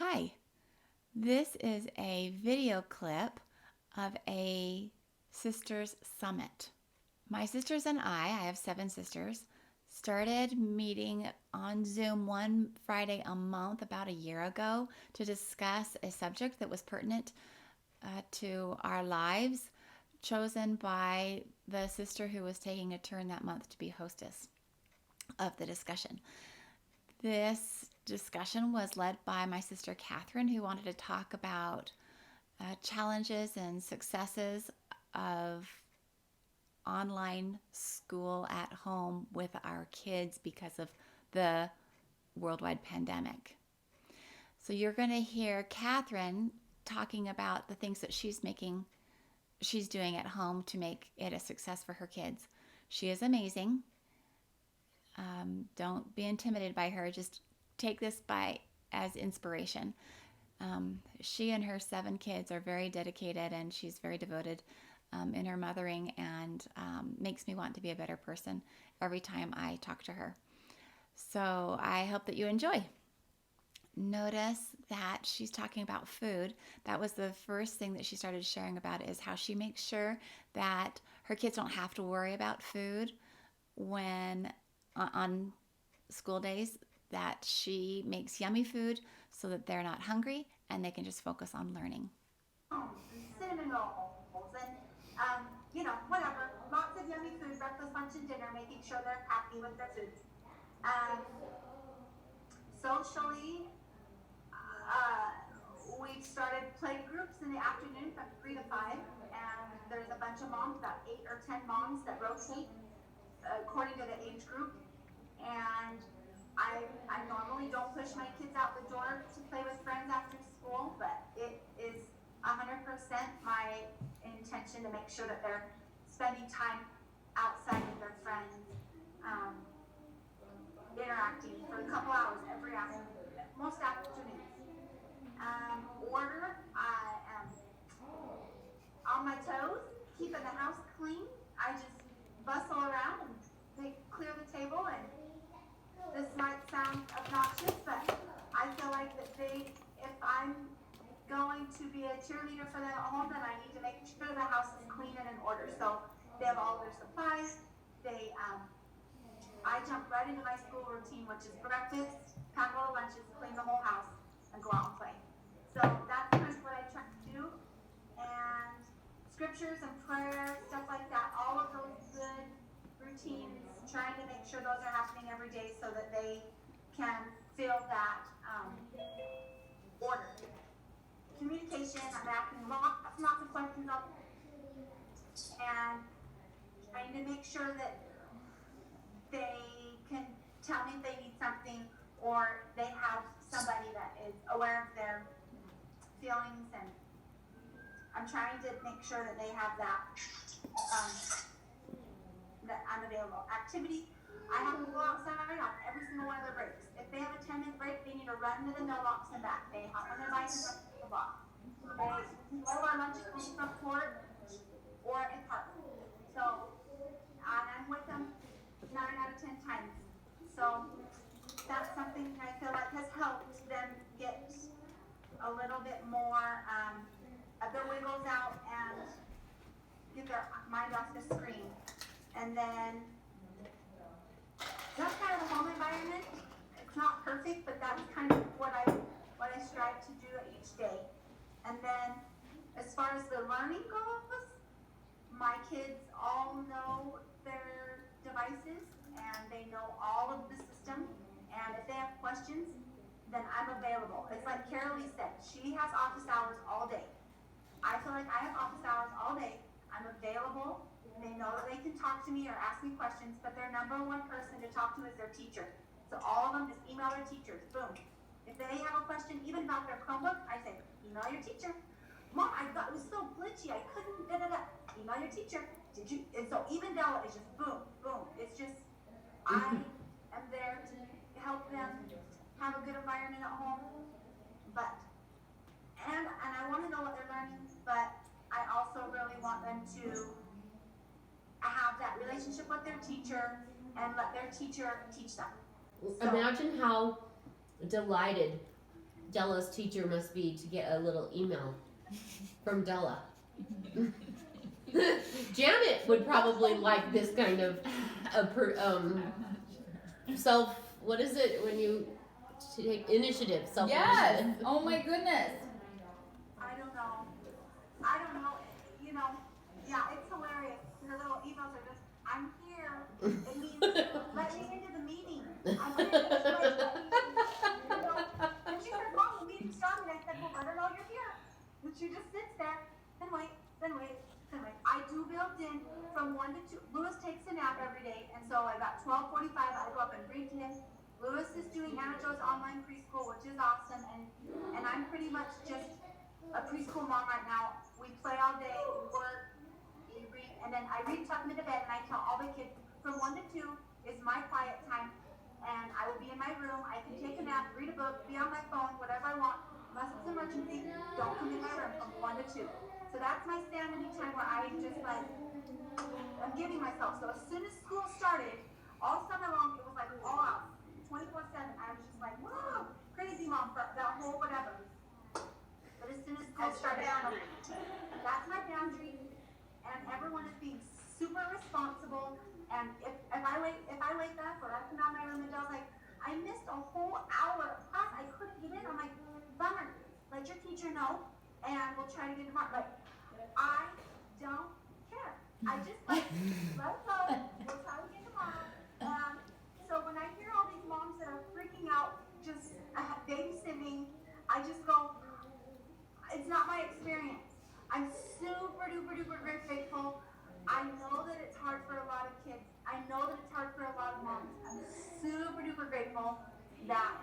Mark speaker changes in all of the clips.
Speaker 1: Hi, this is a video clip of a sisters summit. My sisters and I have 7 sisters, started meeting on Zoom one Friday a month about a year ago to discuss a subject that was pertinent to our lives, chosen by the sister who was taking a turn that month to be hostess of the discussion. This discussion was led by my sister Catherine, who wanted to talk about challenges and successes of online school at home with our kids because of the worldwide pandemic. So you're going to hear Catherine talking about the things that she's doing at home to make it a success for her kids. She is amazing. Don't be intimidated by her. Just take this as inspiration. She and her 7 kids are very dedicated, and she's very devoted in her mothering, and makes me want to be a better person every time I talk to her. So I hope that you enjoy. Notice that she's talking about food. That was the first thing that she started sharing about, is how she makes sure that her kids don't have to worry about food when on school days, that she makes yummy food so that they're not hungry and they can just focus on learning.
Speaker 2: Cinnamon rolls and whatever. Lots of yummy food, breakfast, lunch, and dinner, making sure they're happy with their food. Um, Socially, uh, we've started play groups in the afternoon from 3 to 5, and there's a bunch of moms, about 8 or 10 moms that rotate according to the age group. And I normally don't push my kids out the door to play with friends after school, but it is 100% my intention to make sure that they're spending time outside with their friends, um, interacting for a couple hours every afternoon, most afternoons. Order, I am on my toes, keeping the house clean. I just bustle around and clear the table, and this might sound obnoxious, but I feel like that if I'm going to be a cheerleader for them at home, then I need to make sure the house is clean and in order. So they have all their supplies. I jump right into my school routine, which is breakfast, pack all the lunches, clean the whole house, and go out and play. So that's kind of what I try to do. And scriptures and prayer, stuff like that, all of those good routines, trying to make sure those are happening every day so that they can feel that order. Communication, I'm asking lots and lots of questions and trying to make sure that they can tell me if they need something, or they have somebody that is aware of their feelings, and I'm trying to make sure that they have um, that I'm available. Activity, I have them go outside on every single one of their breaks. If they have a 10-minute break, they need to run to the mailbox and back. They hop on their bike and run to the block. All of our lunches come from court or in park. So, and I'm with them 9 out of 10 times. So that's something I feel like has helped them get a little bit more of their wiggles out and get their mind off the screen. And then that's kind of the home environment. It's not perfect, but that's kind of what I strive to do each day. And then as far as the learning goes, my kids all know their devices and they know all of the system. And if they have questions, then I'm available. It's like Carolee said, she has office hours all day. I feel like I have office hours all day. I'm available. They know that they can talk to me or ask me questions, but their number one person to talk to is their teacher. So all of them just email their teachers. Boom. If they have a question, even about their Chromebook, I say, email your teacher. Mom, it was so glitchy. I couldn't, da da da. Email your teacher. Did you? And so even Della is just boom, boom. It's just, I am there to help them have a good environment at home. But, and I want to know what they're learning, but I also really want them to have that relationship with their teacher and let their teacher teach them. So,
Speaker 3: Imagine how delighted Della's teacher must be to get a little email from Della. Janet would probably like this kind of self. What is it when you take initiative? Self
Speaker 4: Yes.
Speaker 3: initiative.
Speaker 4: Oh my goodness.
Speaker 2: I don't know. I don't know. You know, yeah, it's hilarious. Her little emails are just, I'm here. It means, let me into the meeting. I'm here. Let me in. You know, and she said, Mom, the meeting started. I said, well, let her know you're here. And she just sits there and wait, then wait, then wait. I do build in from 1 to 2. Lewis takes a nap every day, and so I got 12:45. I go up and read to him. Lewis is doing Anna Jo's online preschool, which is awesome, and I'm pretty much just a preschool mom right now. We play all day, we work, we read, and then I read, tuck them into bed, and I tell all the kids from 1 to 2 is my quiet time, and I will be in my room. I can take a nap, read a book, be on my phone, whatever I want. Unless it's an emergency, don't come in my room from 1 to 2. So that's my sanity time where I just like, I'm giving myself. So as soon as school started, all summer long, it was like all out. 24/7. I was just like, whoa, crazy mom for that whole whatever. But as soon as school started, that's my boundary, and everyone is being super responsible. And if I wake up or I come out of my room and Dell's like, I missed a whole hour of class, I couldn't get in. I'm like, bummer. Let your teacher know, and we'll try to get tomorrow. Like, I don't care. I just like, let it go. We'll try to get tomorrow. So when I hear all these moms that are freaking out, just babysitting, I just go, it's not my experience. I'm super duper duper grateful. I know that it's hard for a lot of kids. I know that it's hard for a lot of moms. I'm super duper grateful that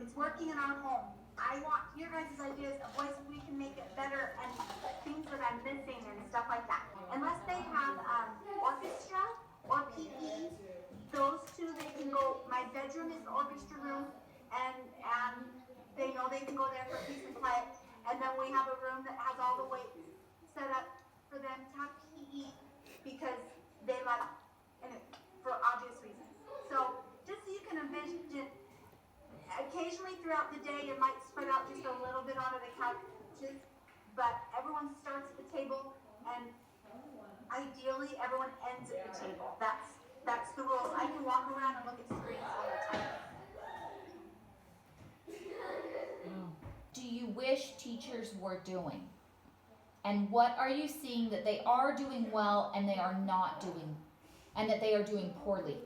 Speaker 2: it's working in our home. I want your guys' ideas of ways we can make it better and things that I'm missing and stuff like that. Unless they have orchestra or PE, those two they can go. My bedroom is the orchestra room, and they know they can go there for peace and quiet. And then we have a room that has all the weights set up for them to have PE because they like it for obvious reasons. So just so you can envision. Occasionally throughout the day, it might spread out just a little bit onto the couches, but everyone starts at the table, and ideally, everyone ends at the table. That's the rules. I can walk around and look at screens all the time.
Speaker 4: Do you wish teachers were doing? And what are you seeing that they are doing well and they are not doing, and that they are doing poorly?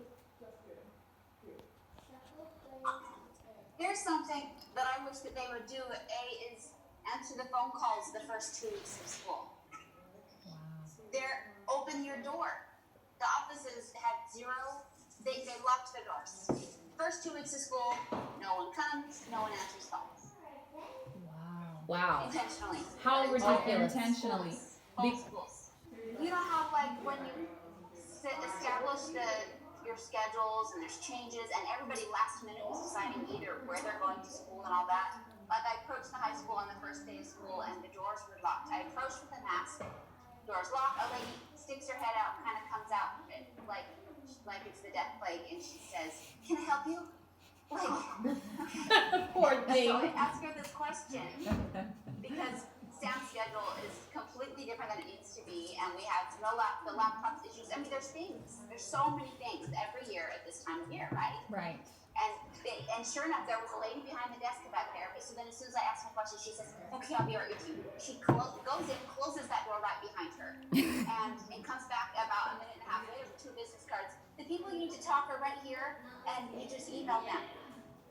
Speaker 5: Here's something that I wish that they would do. Is answer the phone calls the first 2 weeks of school.
Speaker 4: Wow.
Speaker 5: They're open your door. The offices had zero. They locked their doors. First 2 weeks of school, no one comes, no one answers phones.
Speaker 3: Wow.
Speaker 5: Intentionally.
Speaker 3: How ridiculous.
Speaker 4: Intentionally.
Speaker 5: Home schools. You know how like when you establish your schedules and there's changes and everybody last minute was deciding either where they're going to school and all that. Like I approached the high school on the first day of school and the doors were locked. I approached with a mask, doors locked, a lady sticks her head out, kind of comes out like it's the death plague, and she says, "Can I help you?" Like,
Speaker 3: Poor thing.
Speaker 5: so I asked her this question because Sam's schedule is completely different than it needs to be, and we have the laptop issues. I mean, there's so many things every year at this time of year, right?
Speaker 4: Right.
Speaker 5: And sure enough, there was a lady behind the desk back there. So then as soon as I asked my question, she says, "Okay, I'll be right with you." She goes in, closes that door right behind her, and comes back about a minute and a half later with 2 business cards. The people you need to talk are right here, and you just email them.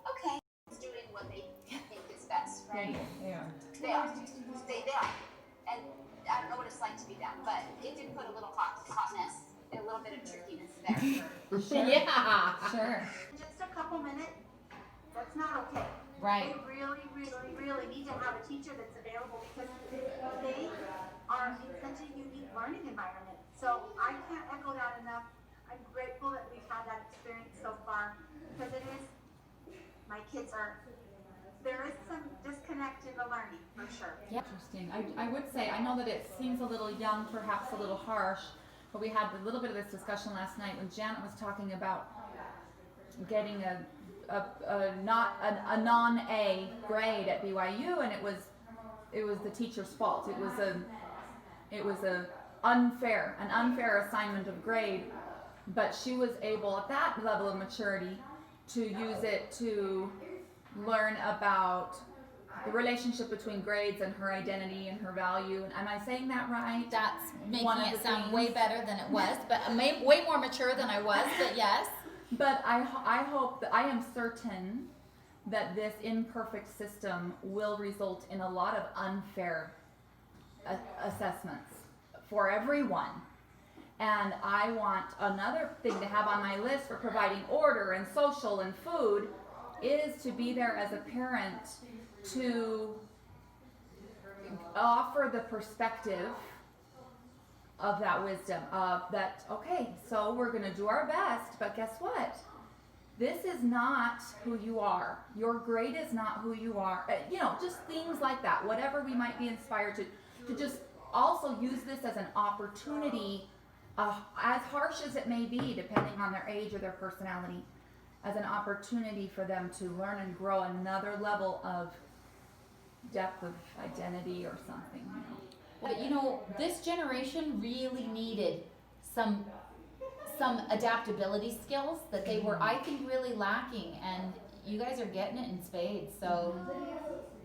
Speaker 5: Okay, it's doing what they think is best, right?
Speaker 4: They are.
Speaker 5: They are. And I don't know what it's like to be them, but it did put a little hotness, a little bit of trickiness there.
Speaker 4: Sure.
Speaker 3: Yeah.
Speaker 4: Sure.
Speaker 2: Just a couple minutes, that's not okay.
Speaker 4: Right.
Speaker 2: They really, really, really need to have a teacher that's available because they are in such a unique learning environment. So I can't echo that enough. I'm grateful that we've had that experience so far because my kids there is some disconnect in the learning for sure.
Speaker 4: Interesting. I would say, I know that it seems a little young, perhaps a little harsh, but we had a little bit of this discussion last night when Janet was talking about getting
Speaker 6: a non-A grade at BYU, and it was the teacher's fault. It was an unfair assignment of grade, but she was able at that level of maturity to use it to learn about the relationship between grades and her identity and her value. And am I saying that right?
Speaker 4: That's making
Speaker 6: One of
Speaker 4: it
Speaker 6: the
Speaker 4: sound
Speaker 6: things.
Speaker 4: way better than it was, but way more mature than I was, but yes.
Speaker 6: But I hope that, I am certain that this imperfect system will result in a lot of unfair assessments for everyone. And I want another thing to have on my list for providing order and social and food is to be there as a parent to offer the perspective of that wisdom of that, okay, so we're going to do our best, but guess what? This is not who you are. Your grade is not who you are. Just things like that. Whatever we might be inspired to just also use this as an opportunity, as harsh as it may be, depending on their age or their personality, as an opportunity for them to learn and grow another level of depth of identity or something.
Speaker 4: But this generation really needed some adaptability skills that they were, I think, really lacking, and you guys are getting it in spades. So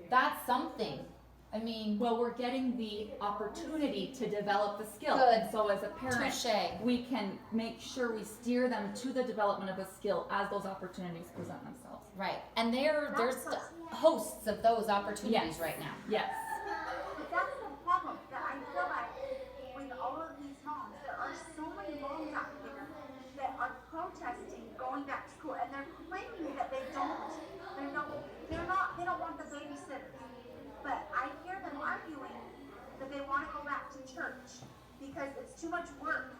Speaker 4: that's something. I mean,
Speaker 6: well, we're getting the opportunity to develop the skill.
Speaker 4: Good.
Speaker 6: So as a parent,
Speaker 4: touche.
Speaker 6: we can make sure we steer them to the development of a skill as those opportunities present themselves.
Speaker 4: Right, and there's hosts of those opportunities
Speaker 6: Yes.
Speaker 4: right now.
Speaker 6: Yes.
Speaker 2: But that's the problem. That I feel like with all of these moms, there are so many moms out there that are protesting going back to school, and they're claiming that they don't want the babysitters. But I hear them arguing that they want to go back to church because it's too much work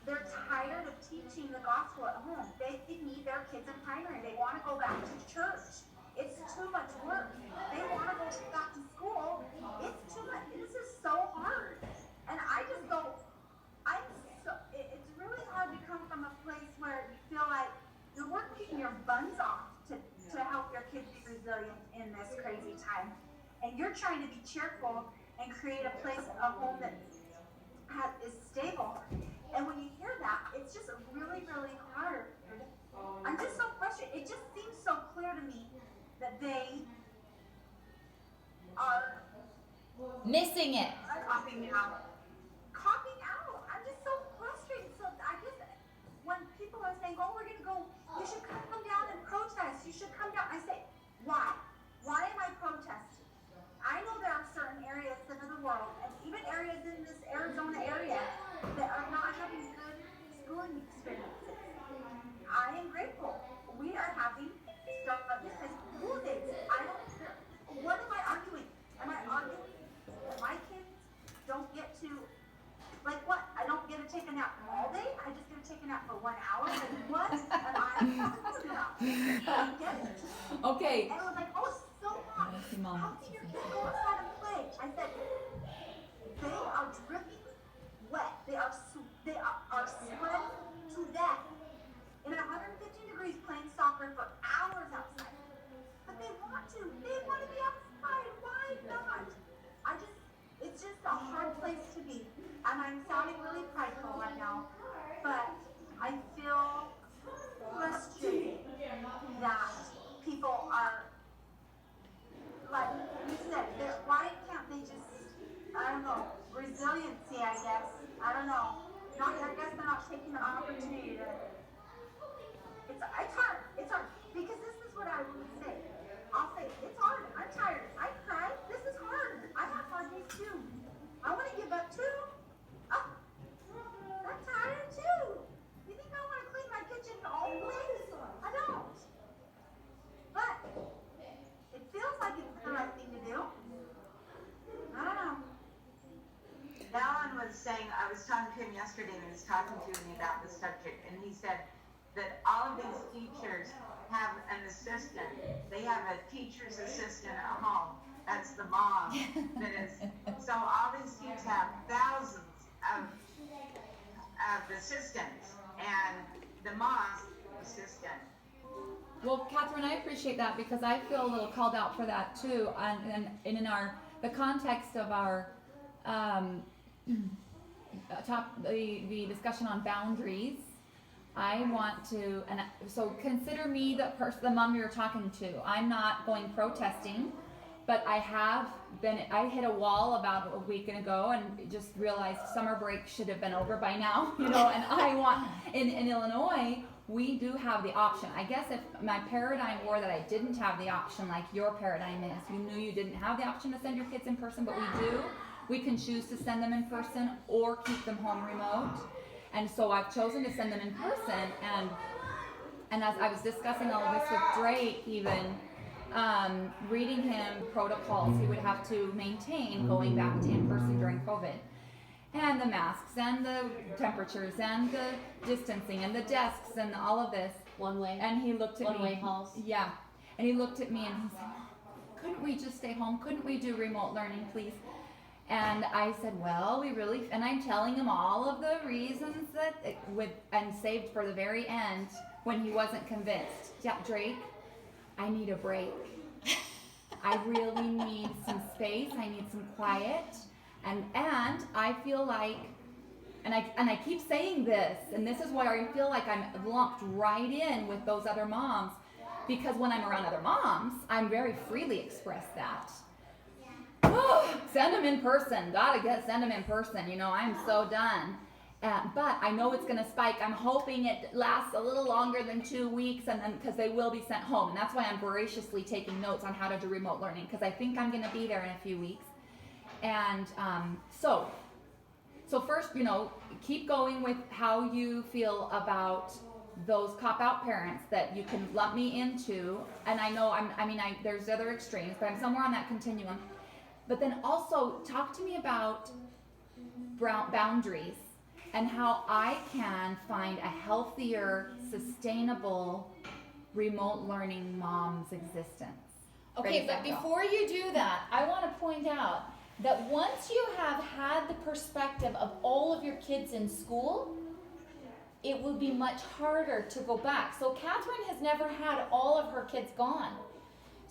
Speaker 2: they're tired of teaching the gospel at home. They need their kids in primary. They want to go back to church. It's too much work. They want to go back to school. It's too much. This is so hard. And I just go, it's really hard to come from a place where you feel like you're working your buns off to help your kids be resilient in this crazy time. And you're trying to be cheerful and create a place, a home that is stable. And when you hear that, it's just really, really hard. I'm just so frustrated. It just seems so clear to me that they are
Speaker 4: Missing it.
Speaker 2: copying out. I'm just so frustrated. So I just, when people are saying, oh, we're going to go, you should come down and protest. You should come down. I say, why? Why am I protesting? I know there are certain areas of the world, and even areas in this Arizona area, that are not having good schooling experiences. I am grateful. We are having school days. What am I arguing? Am I arguing that my kids don't get to, like what? I don't get to take a nap all day? I just get to take a nap for 1 hour? Like what am I talking about? I get it.
Speaker 6: Okay.
Speaker 2: And it was like, oh, it's so hot. How can your kids go outside and play? I said, they are dripping wet. They are sweating to death in 115 degrees playing soccer for hours outside. But they want to. They want to be outside. Why not? It's just a hard place to be. And I'm sounding really prideful right now, but I feel frustrated that people are, like you said, why can't they just, I don't know, resiliency, I guess. I don't know. I guess they're not taking the opportunity to. It's hard. It's hard. Because this is what I would say. I'll say, it's hard. I'm tired. I cry. This is hard. I have hard days too. I want to give up too. I'm tired too. You think I want to clean my kitchen always? I don't. But it feels like it's the right thing to do. I don't know.
Speaker 7: Alan was saying, I was talking to him yesterday and he was talking to me about the subject, and he said that all of these teachers have an assistant. They have a teacher's assistant at home. That's the mom. So all these teachers have thousands of assistants, and the mom's assistant
Speaker 6: Catherine, I appreciate that because I feel a little called out for that too. And in the context of our the discussion on boundaries, I want to, and so consider me the mom you're talking to. I'm not going protesting, but I hit a wall about a week ago and just realized summer break should have been over by now, and I want, in Illinois, we do have the option. I guess if my paradigm were that I didn't have the option, like your paradigm is, you knew you didn't have the option to send your kids in person, but we do. We can choose to send them in person or keep them home remote. And so I've chosen to send them in person, and as I was discussing all of this with Drake, even reading him protocols he would have to maintain going back to in person during COVID, and the masks and the temperatures and the distancing and the desks and all of this.
Speaker 3: One way.
Speaker 6: And he looked at me.
Speaker 3: One-way halls.
Speaker 6: Yeah, and he looked at me and he said, "Couldn't we just stay home? Couldn't we do remote learning, please?" And I said, well, and I'm telling him all of the reasons and saved for the very end when he wasn't convinced. Yeah, Drake, I need a break. I really need some space. I need some quiet. And I feel like, and I keep saying this, and this is why I feel like I'm lumped right in with those other moms, because when I'm around other moms, I'm very freely express that. Send them in person. Send them in person. I'm so done. But I know it's going to spike. I'm hoping it lasts a little longer than 2 weeks, and then because they will be sent home. And that's why I'm voraciously taking notes on how to do remote learning, because I think I'm going to be there in a few weeks. And so first, keep going with how you feel about those cop-out parents that you can lump me into. And I know there's other extremes, but I'm somewhere on that continuum. But then also talk to me about boundaries and how I can find a healthier, sustainable remote learning mom's existence.
Speaker 4: Okay, but before you do that, I want to point out that once you have had the perspective of all of your kids in school, it will be much harder to go back. So Catherine has never had all of her kids gone.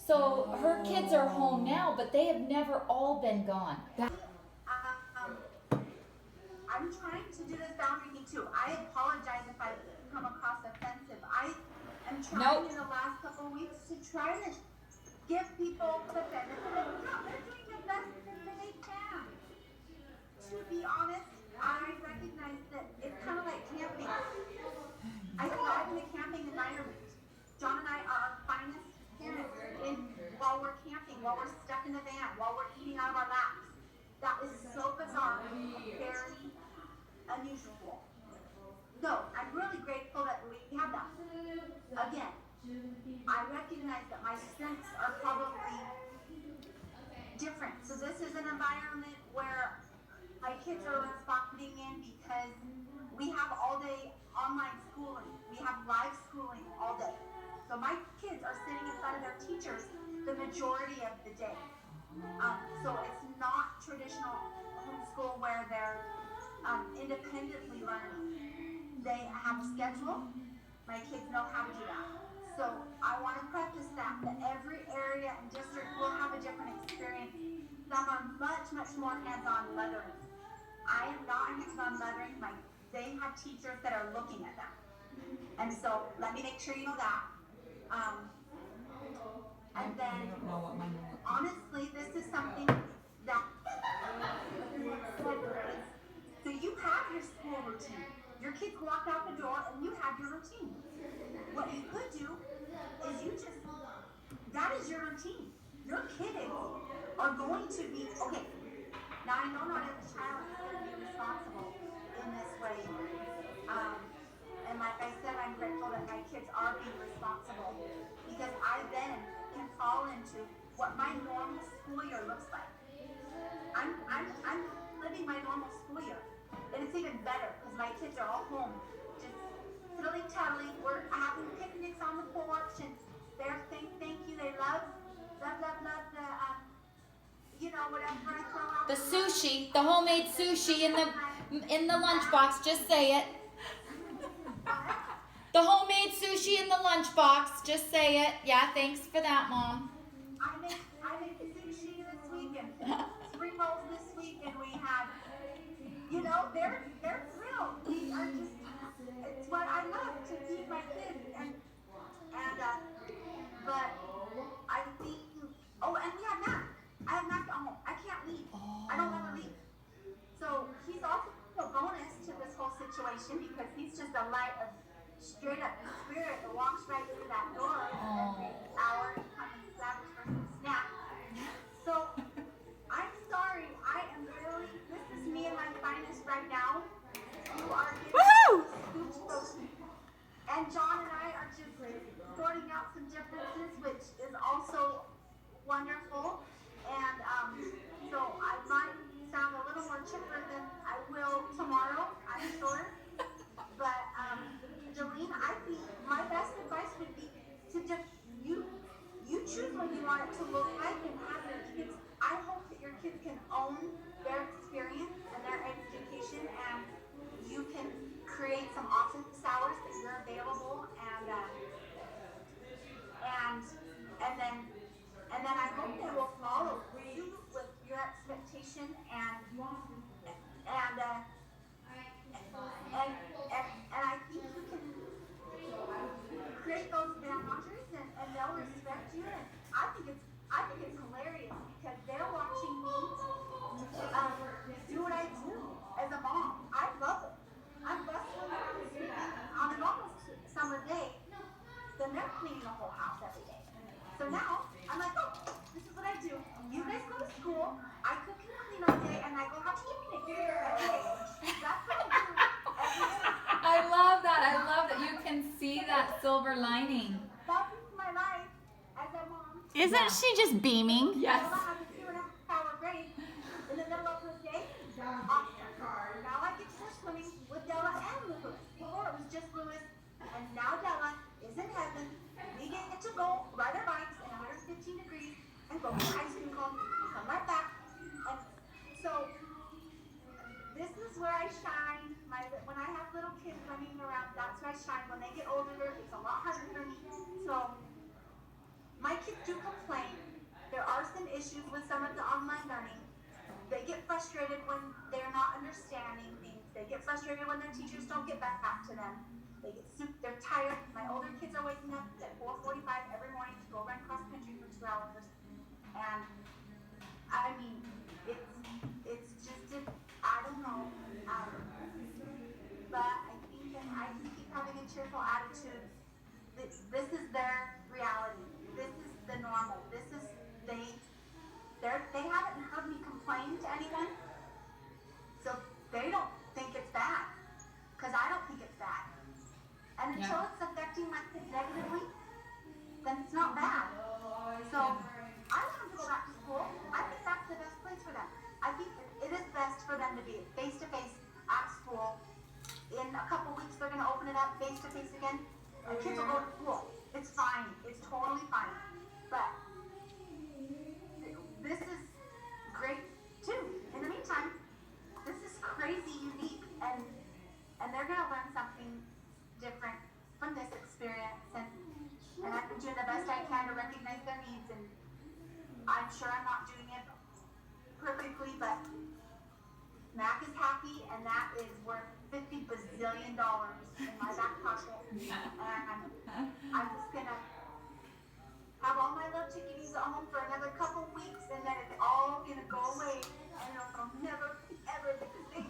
Speaker 4: So her kids are home now, but they have never all been gone.
Speaker 2: I'm trying to do this boundary thing too. I apologize if I come across offensive. I am trying in the last couple of weeks to try to give people the benefit of the doubt. They're doing the best that they can. To be honest, I recognize that it's kind of like camping. I thrive in a camping environment. John and I are our finest parents while we're camping, while we're stuck in the van, while we're eating out of our laps. That is so bizarre, very unusual. No, I'm really grateful that we have that. Again, I recognize that my strengths are probably different. So this is an environment where my kids are responding in because we have all day online schooling. We have live schooling all day. So my kids are sitting in front of their teachers the majority of the day. So it's not traditional homeschool where they're independently learning. They have a schedule. My kids know how to do that. So I want to preface that every area and district will have a different experience. Some are much, much more hands-on leathering. I am not hands-on leathering. They have teachers that are looking at that. And so let me make sure you know that. And then, honestly, this is something that, so you have your school routine. Your kids walk out the door and you have your routine. What you could do is that is your routine. Your kids are going to be, okay, now I know not every child is going to be responsible in this way. And like I said, I'm grateful that my kids are being responsible because I then can fall into what my normal school year looks like. I'm living my normal school year. And it's even better because my kids are all home, just fiddly-taddling. We're having picnics on the porch and they're saying thank you. They love the whatever I throw out.
Speaker 4: The sushi, the homemade sushi in the lunchbox. Just say it. The homemade sushi in the lunchbox. Just say it. Yeah, thanks for that, Mom.
Speaker 2: I make sushi this week and spring rolls this week, and we had, they're thrilled. We are just, it's what I love to feed my kids, but I think, oh, and we have Mac. I have Mac at home. I can't leave. I don't ever leave. So he's also a bonus to this whole situation because he's just a light of straight up spirit that walks right through that door every hour to come and establish for some snack. So I'm sorry. I am really, this is me and my finest right now. You are getting scooch those. And John and I are just sorting out some differences, which is also wonderful. And so I might sound a little more chipper than I will tomorrow, I'm sure. But Jolene, I think my best advice would be to just you choose what you want it to look like and have your kids. I hope that your kids can own their experience and their education, and you can create some office hours that you're available, and then I hope they will follow you with your expectation and I think you can create those boundaries and they'll respect you, and I think it's hilarious because they're watching me do what I do as a mom. I love it. I'm bustling around the street on a normal summer day, then they're cleaning the whole house every day. So now I'm like, oh, this is what I do. You guys go to school, I cook and clean all day, and I go have picnic every day. That's what I do every day.
Speaker 6: I love that. I love that you can see that silver lining.
Speaker 2: That is my life as a mom.
Speaker 1: Isn't she just beaming?
Speaker 6: Yes.
Speaker 2: Della has a 2.5-hour break in the middle of her day. Awesome. Now I get to go swimming with Della and Lewis. Before it was just Lewis, and now Della is in heaven. We get to go ride our bikes in 115 degrees and go to the ice cream cone, come right back. And so this is where I shine. When I have little kids running around, that's where I shine. When they get older, it's a lot harder for me. So my kids do complain. There are some issues with some of the online learning. They get frustrated when they're not understanding things. They get frustrated when their teachers don't get back to them. They're tired. My older kids are waking up at 4:45 every morning to go run cross country for 2 hours. And I mean, it's just I don't know. But I think that I can keep having a cheerful attitude. This is their reality. This is the normal. They haven't heard me complain to anyone, so they don't think it's bad, because I don't think it's bad. And until it's affecting my kids negatively, then it's not bad. So I want them to go back to school. I think that's the best place for them. I think it is best for them to be face-to-face at school. In a couple weeks, they're going to open it up face-to-face again. The kids will go to school. It's fine. It's totally fine. But this is great too. In the meantime, this is crazy unique, and they're going to learn something different from this experience, and I'm doing the best I can to recognize their needs, and I'm sure I'm not doing it perfectly, but Mac is happy, and that is worth $50 bazillion in my back pocket, and I'm just gonna have all my love chickadees at home for another couple weeks, and then it's all gonna go away, and it'll never ever be the same.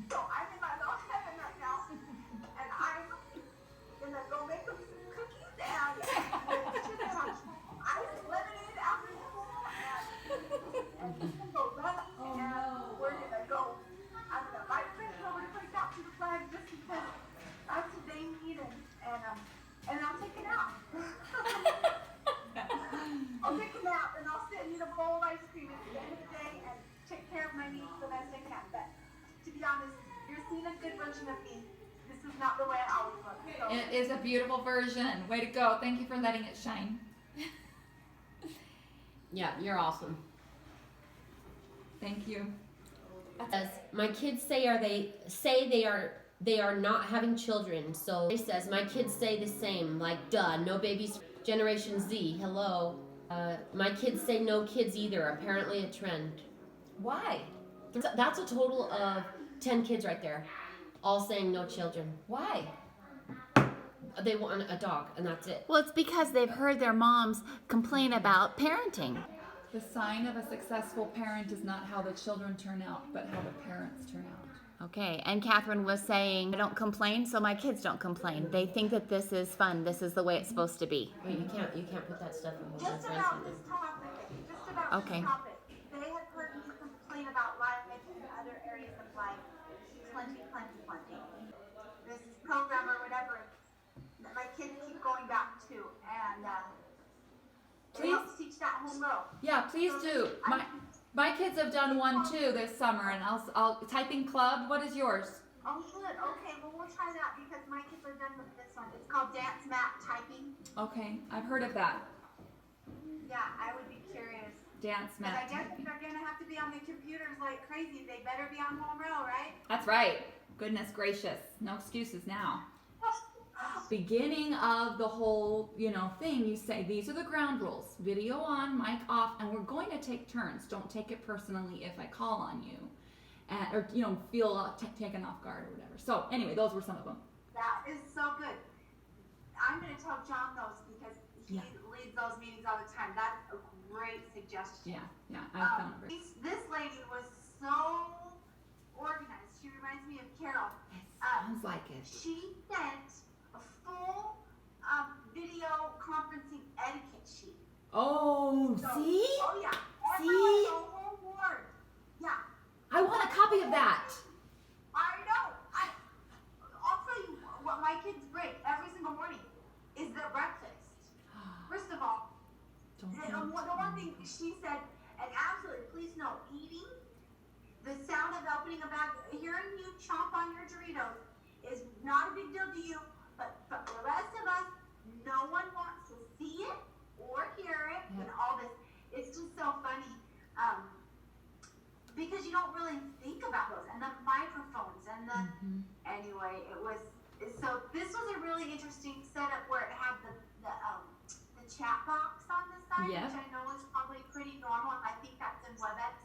Speaker 2: So I'm in my little heaven right now, and I'm gonna go make them some cookies and ice lemonade after school, and just gonna go running, and we're gonna go. I'm gonna invite friends over to play capture the flag just because that's what they need, and I'll take a nap. I'll take a nap, and I'll sit and eat a bowl of ice cream at the end of the day and take care of my needs the best I can. But to be honest, you're seeing a good version of me. This is not the way I always look. So.
Speaker 6: It is a beautiful version. Way to go. Thank you for letting it shine.
Speaker 3: Yeah, you're awesome.
Speaker 6: Thank you.
Speaker 3: As my kids say they are they are not having children. So it says, my kids say the same, like, duh, no babies, Generation Z, hello. My kids say no kids either, apparently a trend.
Speaker 4: Why?
Speaker 3: That's a total of 10 kids right there, all saying no children.
Speaker 4: Why?
Speaker 3: They want a dog, and that's it.
Speaker 1: Well, it's because they've heard their moms complain about parenting.
Speaker 6: The sign of a successful parent is not how the children turn out, but how the parents turn out.
Speaker 1: Okay, and Catherine was saying, I don't complain, so my kids don't complain. They think that this is fun. This is the way it's supposed to be.
Speaker 3: Wait, you can't put that stuff in my
Speaker 2: Just
Speaker 3: friends
Speaker 2: about
Speaker 3: with
Speaker 2: this
Speaker 3: them.
Speaker 2: topic, just about
Speaker 1: Okay.
Speaker 2: this topic. They had heard me complain about life in other areas of life. Plenty. This program or whatever that my kids keep going back to, and it
Speaker 6: Please?
Speaker 2: helps teach that home row.
Speaker 6: Yeah, please do. My kids have done one too this summer, and I'll typing club. What is yours?
Speaker 2: Oh, good. Okay, well we'll try that because my kids are done with this one. It's called Dance Mat Typing.
Speaker 6: Okay, I've heard of that.
Speaker 2: Yeah, I would be curious.
Speaker 6: Dance
Speaker 2: Because I
Speaker 6: mat
Speaker 2: guess if
Speaker 6: typing.
Speaker 2: they're gonna have to be on the computers like crazy, they better be on home row, right?
Speaker 6: That's right. Goodness gracious, no excuses now. Beginning of the whole, thing, you say these are the ground rules: video on, mic off, and we're going to take turns. Don't take it personally if I call on you, and or feel taken off guard or whatever. So anyway, those were some of them.
Speaker 2: That is so good. I'm gonna tell John those because he
Speaker 6: Yeah.
Speaker 2: leads those meetings all the time. That's a great suggestion.
Speaker 6: Yeah, I found it.
Speaker 2: This lady was so organized. She reminds me of Carol.
Speaker 6: Sounds like it.
Speaker 2: She sent a full video conferencing etiquette sheet.
Speaker 6: Oh,
Speaker 2: So-
Speaker 6: see?
Speaker 2: Oh yeah.
Speaker 6: See?
Speaker 2: Everyone, the whole board. Yeah.
Speaker 6: I want a copy of that.
Speaker 2: I know. I'll tell you what my kids break every single morning is their breakfast. First of all,
Speaker 6: Don't
Speaker 2: the one thing she said, and absolutely, please know, eating, the sound of opening a bag, hearing you chomp on your Doritos is not a big deal to you, but for the rest of us, no one wants to see it or hear it and all this. It's just so funny. Because you don't really think about those, and the microphones, and the, anyway, so this was a really interesting setup where it had the chat box on the side,
Speaker 6: Yeah.
Speaker 2: which I know is probably pretty normal, and I think that's in WebEx.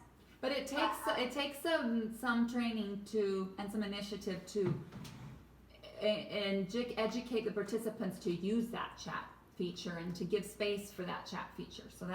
Speaker 6: But it takes some training and some initiative to educate the participants to use that chat feature and to give space for that chat feature. So